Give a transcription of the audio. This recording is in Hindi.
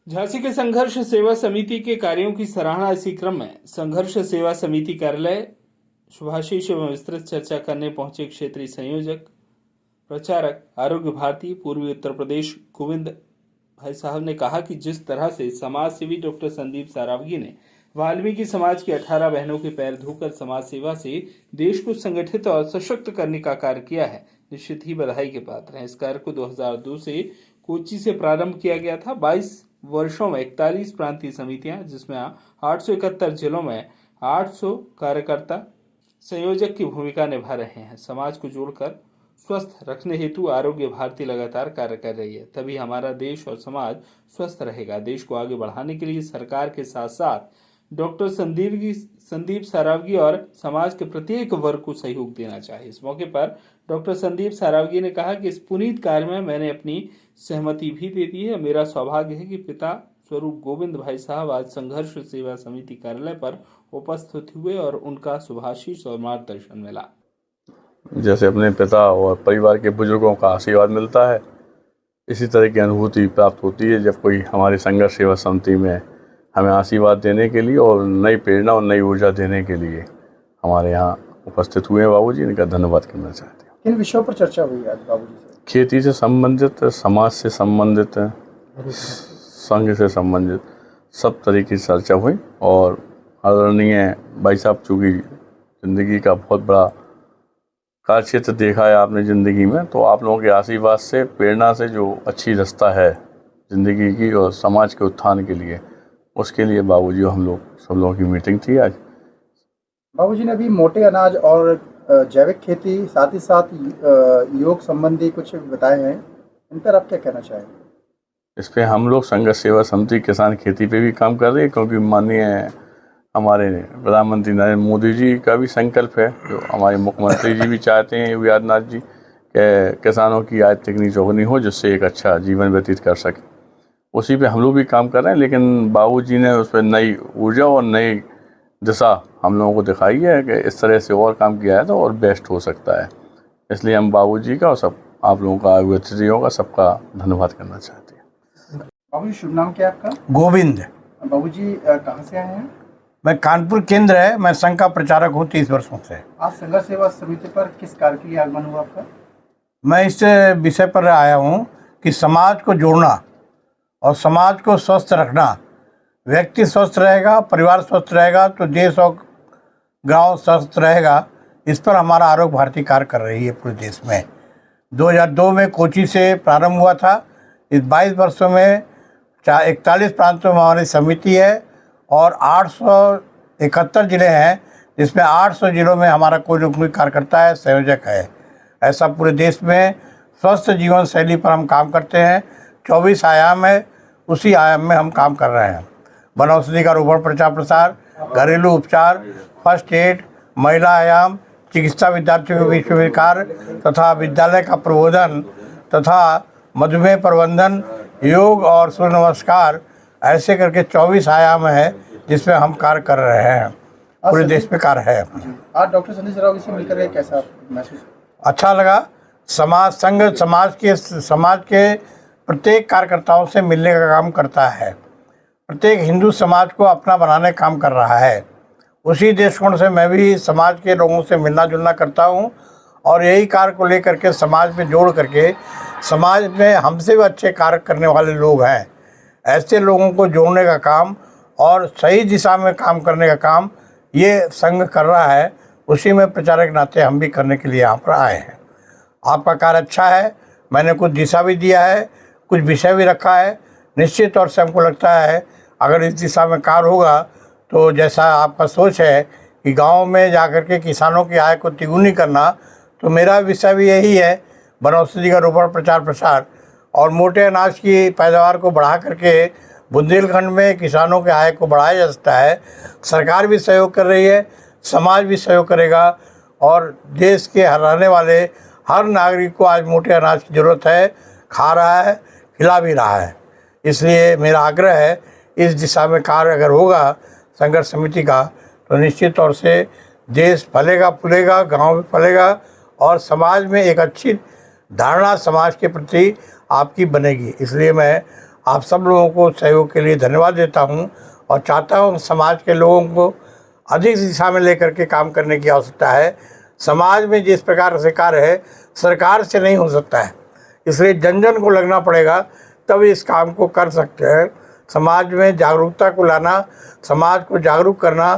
झांसी के संघर्ष सेवा समिति के कार्यों की सराहना। इसी क्रम में संघर्ष सेवा समिति कार्यालय शुभाशीष एवं विस्तृत चर्चा करने पहुंचे क्षेत्रीय संयोजक प्रचारक आरोग्य भारती पूर्वी उत्तर प्रदेश गोविंद भाई साहब ने कहा कि जिस तरह से समाज सेवी डॉक्टर संदीप सारावगी ने वाल्मीकि समाज की 18 बहनों के पैर धोकर समाज सेवा से देश को संगठित और सशक्त करने का कार्य किया है, निश्चित ही बधाई के पात्र हैं। इस कार्य को 2002 से कोच्चि से प्रारंभ किया गया था। 22 वर्षों में 41 प्रांतीय समितियां, जिसमें 871 जिलों में 800 कार्यकर्ता संयोजक की भूमिका निभा रहे हैं। समाज को जोड़कर स्वस्थ रखने हेतु आरोग्य भारती लगातार कार्य कर रही है, तभी हमारा देश और समाज स्वस्थ रहेगा। देश को आगे बढ़ाने के लिए सरकार के साथ साथ डॉक्टर संदीप सारावगी और समाज के प्रत्येक वर्ग को सहयोग देना चाहिए। इस मौके पर डॉक्टर संदीप सारावगी ने कहा कि इस पुनीत कार्य में मैंने अपनी सहमति भी दे दी है। मेरा सौभाग्य है कि पिता स्वरूप गोविंद भाई साहब आज संघर्ष सेवा समिति कार्यालय पर उपस्थित हुए और उनका शुभाशीष और मार्गदर्शन मिला। जैसे अपने पिता और परिवार के बुजुर्गों का आशीर्वाद मिलता है, इसी तरह की अनुभूति प्राप्त होती है जब कोई हमारी संघर्ष सेवा समिति में हमें आशीर्वाद देने के लिए और नई प्रेरणा और नई ऊर्जा देने के लिए हमारे यहाँ उपस्थित हुए हैं। बाबूजी, इनका धन्यवाद करना चाहते हैं। किन विषयों पर चर्चा हुई आज बाबूजी से? खेती से संबंधित, समाज से संबंधित, संघ से संबंधित सब तरह की चर्चा हुई। और आदरणीय भाई साहब, चूँकि ज़िंदगी का बहुत बड़ा कार्य क्षेत्र देखा है आपने ज़िंदगी में, तो आप लोगों के आशीर्वाद से, प्रेरणा से जो अच्छी रास्ता है ज़िंदगी की और समाज के उत्थान के लिए, उसके लिए बाबूजी हम लोग सब लोगों की मीटिंग थी आज। बाबूजी ने अभी मोटे अनाज और जैविक खेती, साथ ही साथ योग संबंधी कुछ बताए हैं, इन पर आप क्या कहना चाहेंगे? इस पे हम लोग संघर्ष सेवा समिति किसान खेती पे भी काम कर रहे हैं, क्योंकि माननीय हमारे प्रधानमंत्री नरेंद्र मोदी जी का भी संकल्प है, जो हमारे मुख्यमंत्री जी भी चाहते हैं, योगी आदित्यनाथ जी, कि किसानों की आय तकनी चौगनी हो, जिससे एक अच्छा जीवन व्यतीत कर सके। उसी पे हम लोग भी काम कर रहे हैं, लेकिन बाबूजी ने उस पर नई ऊर्जा और नई दिशा हम लोगों को दिखाई है कि इस तरह से और काम किया है तो और बेस्ट हो सकता है। इसलिए हम बाबूजी का और सब आप लोगों का, अतिथियों का, सबका धन्यवाद करना चाहते हैं। बाबूजी, शुभ नाम क्या है आपका? गोविंद। बाबूजी कहाँ से आए हैं? मैं कानपुर केंद्र है, मैं संघ का प्रचारक हूँ 30 वर्षों से। आज संघर्ष सेवा समिति पर किस कार्य के लिए आगमन हुआ आपका? मैं इस विषय पर आया हूँ कि समाज को जोड़ना और समाज को स्वस्थ रखना। व्यक्ति स्वस्थ रहेगा, परिवार स्वस्थ रहेगा तो देश और गांव स्वस्थ रहेगा। इस पर हमारा आरोग्य भारती कार्य कर रही है पूरे देश में। 2002 में कोच्चि से प्रारंभ हुआ था। इस 22 वर्षों में 41 प्रांतों में हमारी समिति है और 871 जिले हैं, जिसमें 800 जिलों में हमारा कोई न कोई कार्यकर्ता है, संयोजक है। ऐसा पूरे देश में स्वस्थ जीवन शैली पर हम काम करते हैं। 24 आयाम है, उसी आयाम में हम काम कर रहे हैं। वन औषधि का रोपण, प्रचार प्रसार, घरेलू उपचार, फर्स्ट एड, महिला आयाम, चिकित्सा विद्यार्थियों के बीच में कार्य तथा विद्यालय का प्रबोधन तथा मधुमेह प्रबंधन, योग और सूर्य नमस्कार, ऐसे करके 24 आयाम है जिसमें हम कार्य कर रहे हैं। पूरे देश में कार्य है। आज डॉक्टर संदीप सारावगी से मिलकर कैसा महसूस? अच्छा लगा। समाज के प्रत्येक कार्यकर्ताओं से मिलने का काम करता है। प्रत्येक हिंदू समाज को अपना बनाने का काम कर रहा है। उसी दृष्टिकोण से मैं भी समाज के लोगों से मिलना जुलना करता हूँ और यही कार्य को लेकर के समाज में जोड़ करके, समाज में हमसे भी अच्छे कार्य करने वाले लोग हैं, ऐसे लोगों को जोड़ने का काम और सही दिशा में काम करने का काम ये संघ कर रहा है। उसी में प्रचारक नाते हम भी करने के लिए यहाँ पर आए हैं। आपका कार्य अच्छा है। मैंने कुछ दिशा भी दिया है, कुछ विषय भी रखा है। निश्चित तौर से हमको लगता है अगर इस दिशा में कार्य होगा तो जैसा आपका सोच है कि गाँव में जाकर के किसानों की आय को तिगुनी करना, तो मेरा विषय भी यही है। वन औषधि का रोपण, प्रचार प्रसार और मोटे अनाज की पैदावार को बढ़ा करके बुंदेलखंड में किसानों के आय को बढ़ाया जा सकता है। सरकार भी सहयोग कर रही है, समाज भी सहयोग करेगा और देश के रहने वाले हर नागरिक को आज मोटे अनाज की ज़रूरत है, खा रहा है, खिला भी रहा है। इसलिए मेरा आग्रह है, इस दिशा में कार्य अगर होगा संघर्ष समिति का, तो निश्चित तौर से देश फलेगा फूलेगा, गांव भी फलेगा और समाज में एक अच्छी धारणा समाज के प्रति आपकी बनेगी। इसलिए मैं आप सब लोगों को सहयोग के लिए धन्यवाद देता हूं और चाहता हूं समाज के लोगों को अधिक दिशा में लेकर के काम करने की आवश्यकता है। समाज में जिस प्रकार से कार्य है सरकार से नहीं हो सकता है, इसलिए जन जन को लगना पड़ेगा, तब इस काम को कर सकते हैं। समाज में जागरूकता को लाना, समाज को जागरूक करना